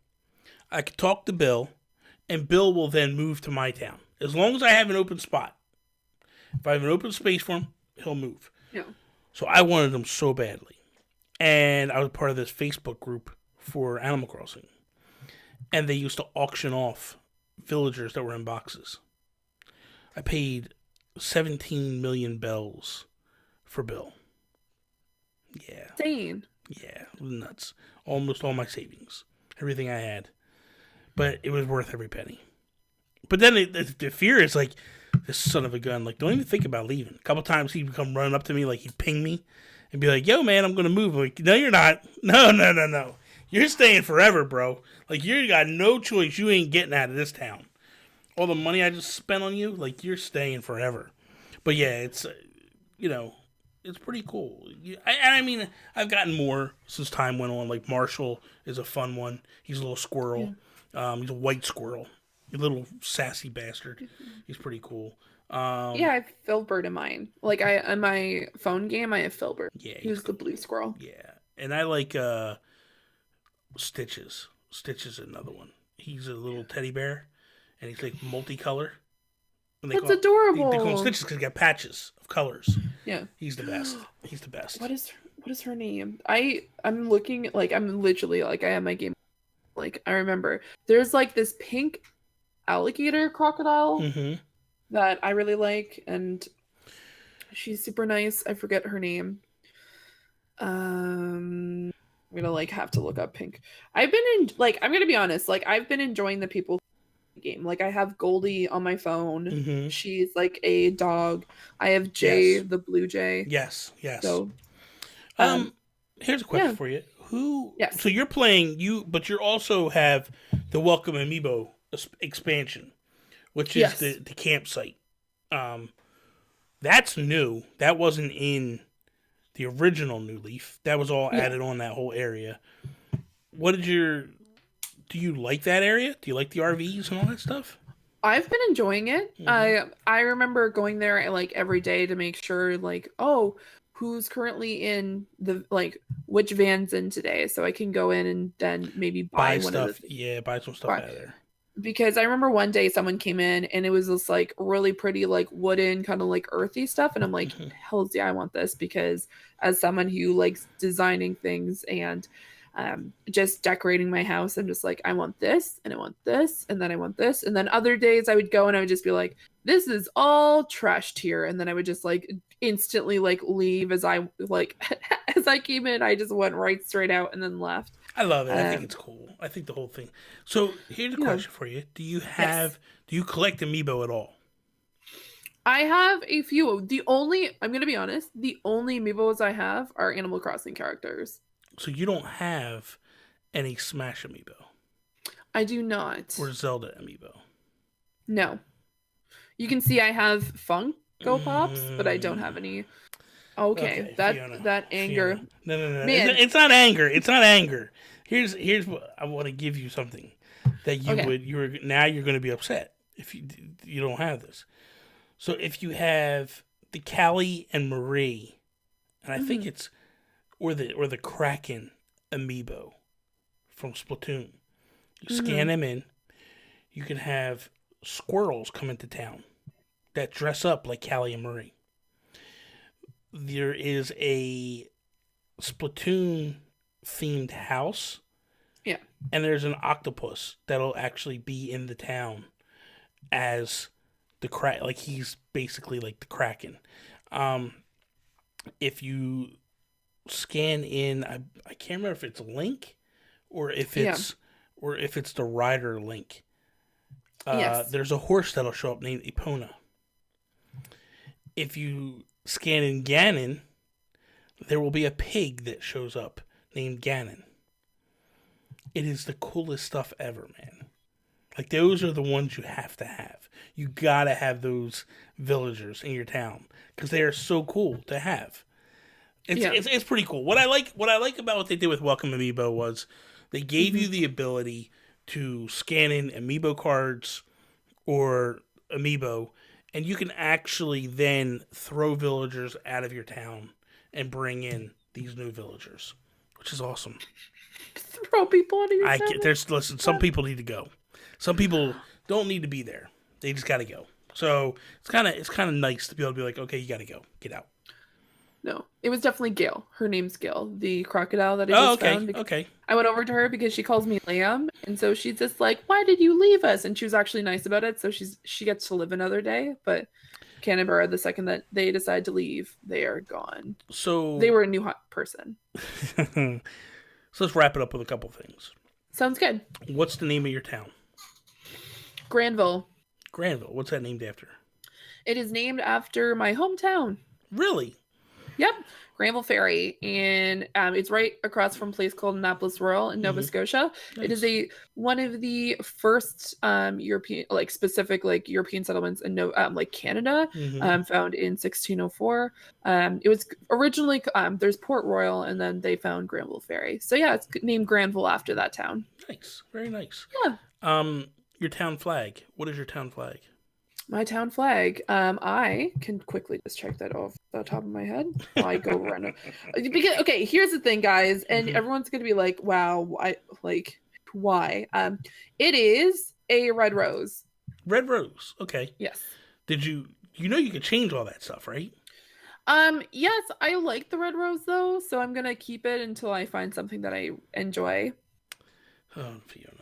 I could talk to Bill, and Bill will then move to my town. As long as I have an open spot. If I have an open space for him, he'll move. Yeah. So I wanted him so badly. And I was part of this Facebook group for Animal Crossing. And they used to auction off villagers that were in boxes. I paid 17 million bells for Bill. Yeah. Insane. Yeah, it was nuts. Almost all my savings. Everything I had. But it was worth every penny. But then the fear is like, this son of a gun, like, don't even think about leaving. A couple times he'd come running up to me, like, he'd ping me and be like, yo, man, I'm going to move. I'm like, no, you're not. No. You're staying forever, bro. Like, you got no choice. You ain't getting out of this town. all the money I just spent on you, like, you're staying forever. But yeah, it's, it's pretty cool. I mean, I've gotten more since time went on. Like, Marshall is a fun one. He's a little squirrel. Yeah. He's a white squirrel. A little sassy bastard. He's pretty cool. Yeah, I have Filbert in mine. Like, in my phone game, I have Filbert. Yeah. He was the blue squirrel. Yeah. And I like Stitches. Stitches is another one. He's a little teddy bear, and he's like multicolor. And That's adorable. They call him Stitches because he got patches of colors. Yeah. He's the best. He's the best. What is her name? I'm looking, like, I'm literally, like, I have my game. Like, I remember there's like this pink alligator crocodile that I really like, and she's super nice. I forget her name. I'm gonna like have to look up pink. I'm gonna be honest, like, I've been enjoying the people game. Like, I have Goldie on my phone. She's like a dog. I have Jay, the blue jay. Yes. So here's a question for you. Yes. So you're playing but you also have the Welcome Amiibo expansion, which is the campsite. That's new. That wasn't in the original New Leaf. That was all added on that whole area. Do you like that area? Do you like the RVs and all that stuff? I've been enjoying it. I remember going there like every day to make sure, like, oh, who's currently in the, like, which van's in today, so I can go in and then maybe buy one stuff. of the Yeah, buy some stuff out of there. Because I remember one day someone came in and it was this like really pretty, like, wooden kind of like earthy stuff, and I'm like, hells yeah, I want this, because as someone who likes designing things and just decorating my house, I'm just like, I want this and I want this and then I want this. And then other days I would go and I would just be like, this is all trashed here, and then I would just like instantly like leave as I like as I came in. I just went right straight out and then left. I love it. I think it's cool. I think the whole thing. So here's a question for you: do you collect Amiibo at all? I have a few. I'm gonna be honest, the only Amiibos I have are Animal Crossing characters. So you don't have any Smash Amiibo? I do not. Or Zelda Amiibo? No. You can see I have Funko Pops, but I don't have any. Okay, that anger. Fiona. No. Man. It's not anger. It's not anger. Here's what I want to give you something that you're going to be upset if you don't have this. So if you have the Callie and Marie, and I think it's or the Kraken Amiibo from Splatoon, you scan them in, you can have squirrels come into town that dress up like Callie and Marie. There is a Splatoon themed house. Yeah. And there's an octopus that'll actually be in the town as the like he's basically like the Kraken. If you scan in, I can't remember if it's Link or if it's the rider Link. There's a horse that'll show up named Epona. If you scan in Ganon, there will be a pig that shows up named Ganon. It is the coolest stuff ever, man. Like, those are the ones you have to have. You gotta have those villagers in your town because they are so cool to have. It's pretty cool. What I like about what they did with Welcome Amiibo was they gave you the ability to scan in Amiibo cards or Amiibo, and you can actually then throw villagers out of your town and bring in these new villagers, which is awesome. Throw people out of your town? Listen, some people need to go. Some people don't need to be there. They just got to go. So it's kind of nice to be able to be like, okay, you got to go. Get out. No, it was definitely Gail. Her name's Gail, the crocodile that I just found. Okay. I went over to her because she calls me Liam, and so she's just like, "Why did you leave us?" And she was actually nice about it, so she gets to live another day. But Canberra, the second that they decide to leave, they are gone. So they were a new hot person. So let's wrap it up with a couple things. Sounds good. What's the name of your town? Granville. Granville. What's that named after? It is named after my hometown. Really? Yep. Granville Ferry, and it's right across from a place called Annapolis Royal in Nova Scotia. Nice. It is one of the first European, like specific like European settlements in like Canada, found in 1604. It was originally there's Port Royal, and then they found Granville Ferry. So yeah, it's named Granville after that town. Nice, very nice. Yeah. Your town flag. What is your town flag? My town flag. I can quickly just check that off the top of my head. I go run. Because okay, here's the thing, guys, and everyone's gonna be like, "Wow, why?" It is a red rose. Red rose. Okay. Yes. Did you you could change all that stuff, right? Yes, I like the red rose though, so I'm gonna keep it until I find something that I enjoy. Oh, Fiona.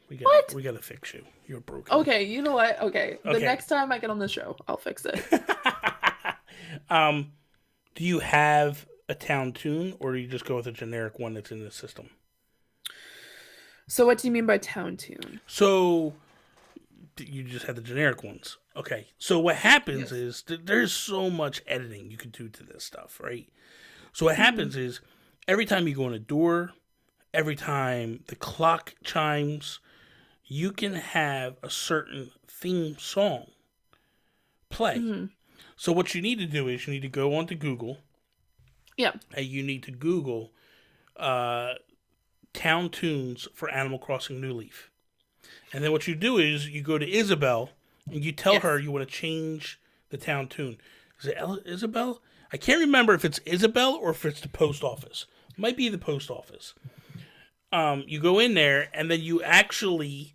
We gotta fix you. You're broken. Okay, you know what? Okay. The next time I get on the show, I'll fix it. Do you have a town tune, or do you just go with a generic one that's in the system? So what do you mean by town tune? So you just had the generic ones. Okay. So what happens is there's so much editing you can do to this stuff, right? So what happens is every time you go in a door, every time the clock chimes, you can have a certain theme song play. So what you need to do is you need to go onto Google. Yeah. And you need to Google town tunes for Animal Crossing New Leaf. And then what you do is you go to Isabel and you tell her you want to change the town tune. Is it Isabel? I can't remember if it's Isabel or if it's the post office. It might be the post office. You go in there and then you actually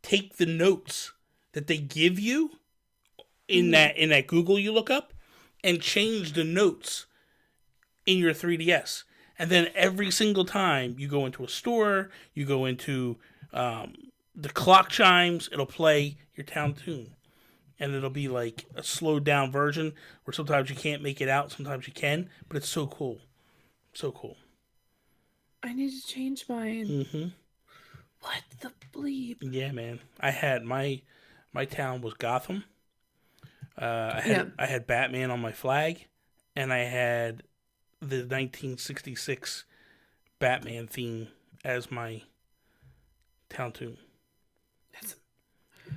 take the notes that they give you in that Google you look up and change the notes in your 3DS. And then every single time you go into a store, you go into the clock chimes, it'll play your town tune. And it'll be like a slowed down version where sometimes you can't make it out, sometimes you can, but it's so cool. So cool. I need to change mine. What the bleep? Yeah, man. I had my town was Gotham. I had Batman on my flag, and I had the 1966 Batman theme as my town tune.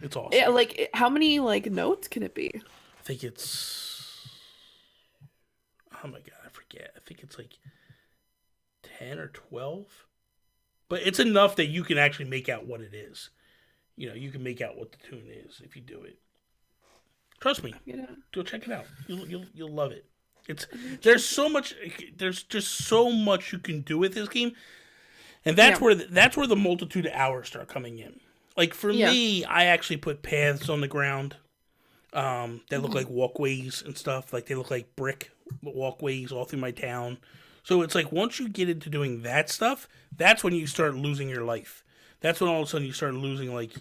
It's awesome. Yeah, like how many like notes can it be? I think it's. Oh my god, I forget. I think it's like 10 or 12. But it's enough that you can actually make out what it is. You can make out what the tune is if you do it. Trust me. Go check it out. You'll love it. There's just so much you can do with this game. And that's where the multitude of hours start coming in. Like for me, I actually put paths on the ground that look like walkways and stuff. Like they look like brick walkways all through my town. So it's like once you get into doing that stuff, that's when you start losing your life. That's when all of a sudden you start losing like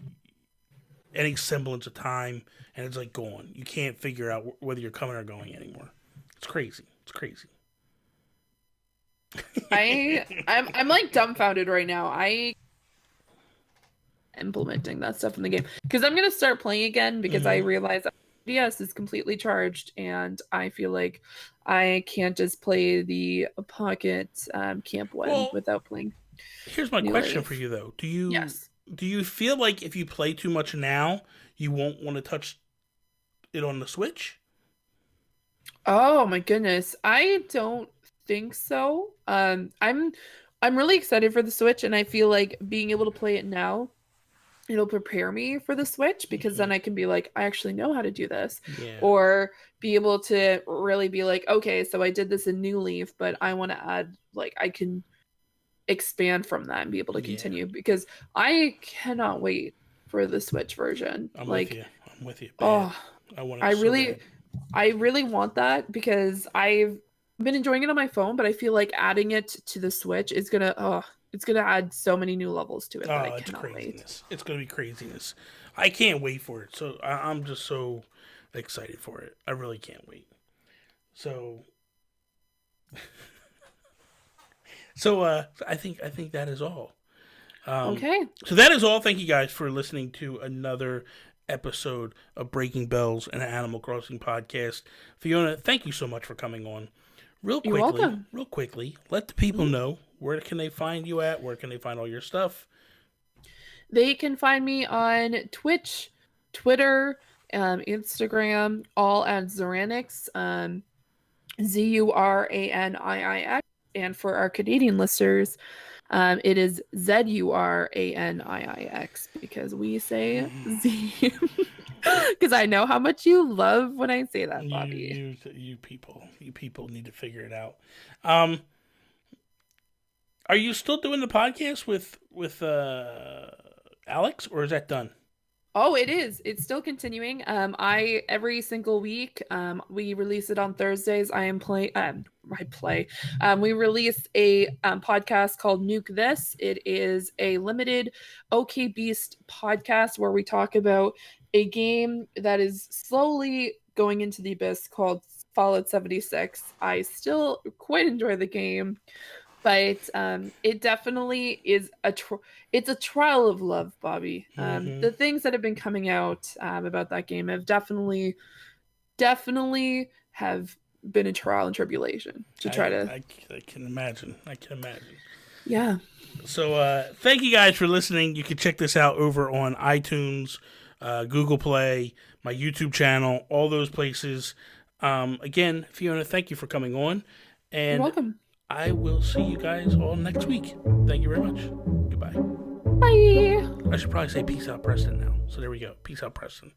any semblance of time, and it's like gone. You can't figure out whether you're coming or going anymore. It's crazy. It's crazy. I'm like dumbfounded right now. I implementing that stuff in the game because I'm gonna start playing again because I realize that DS is completely charged, and I feel like I can't just play the Pocket Camp one without playing. Here's my question for you though: Do you feel like if you play too much now, you won't want to touch it on the Switch? Oh my goodness, I don't think so. I'm really excited for the Switch, and I feel like being able to play it now, it'll prepare me for the Switch because then I can be like, I actually know how to do this, or be able to really be like, okay, so I did this in New Leaf, but I want to add, like, I can expand from that and be able to continue because I cannot wait for the Switch version. I'm with you. Bad. I really want that because I've been enjoying it on my phone, but I feel like adding it to the Switch is gonna it's gonna add so many new levels to it that I cannot wait. It's gonna be craziness. I can't wait for it. So I'm just so excited for it. I really can't wait. So I think that is all. Okay. So that is all. Thank you guys for listening to another episode of Breaking Bells and Animal Crossing podcast. Fiona, thank you so much for coming on. You're welcome. real quickly, let the people know, where can they find you at? Where can they find all your stuff? They can find me on Twitch, Twitter, Instagram, all at Zuranix, Zuraniix. And for our Canadian listeners, it is Zuraniix because we say Z. Because I know how much you love when I say that, Bobby. You people need to figure it out. Are you still doing the podcast with Alex, or is that done? Oh, it is. It's still continuing. I every single week, we release it on Thursdays. We release a podcast called Nuke This. It is a limited OK Beast podcast where we talk about a game that is slowly going into the abyss called Fallout 76. I still quite enjoy the game. But it definitely is it's a trial of love, Bobby. The things that have been coming out about that game have definitely have been a trial and tribulation to try to. I can imagine. Yeah. So thank you guys for listening. You can check this out over on iTunes, Google Play, my YouTube channel, all those places. Again, Fiona, thank you for coming on. And you're welcome. I will see you guys all next week. Thank you very much. Goodbye. Bye. I should probably say peace out, Preston, now. So there we go. Peace out, Preston.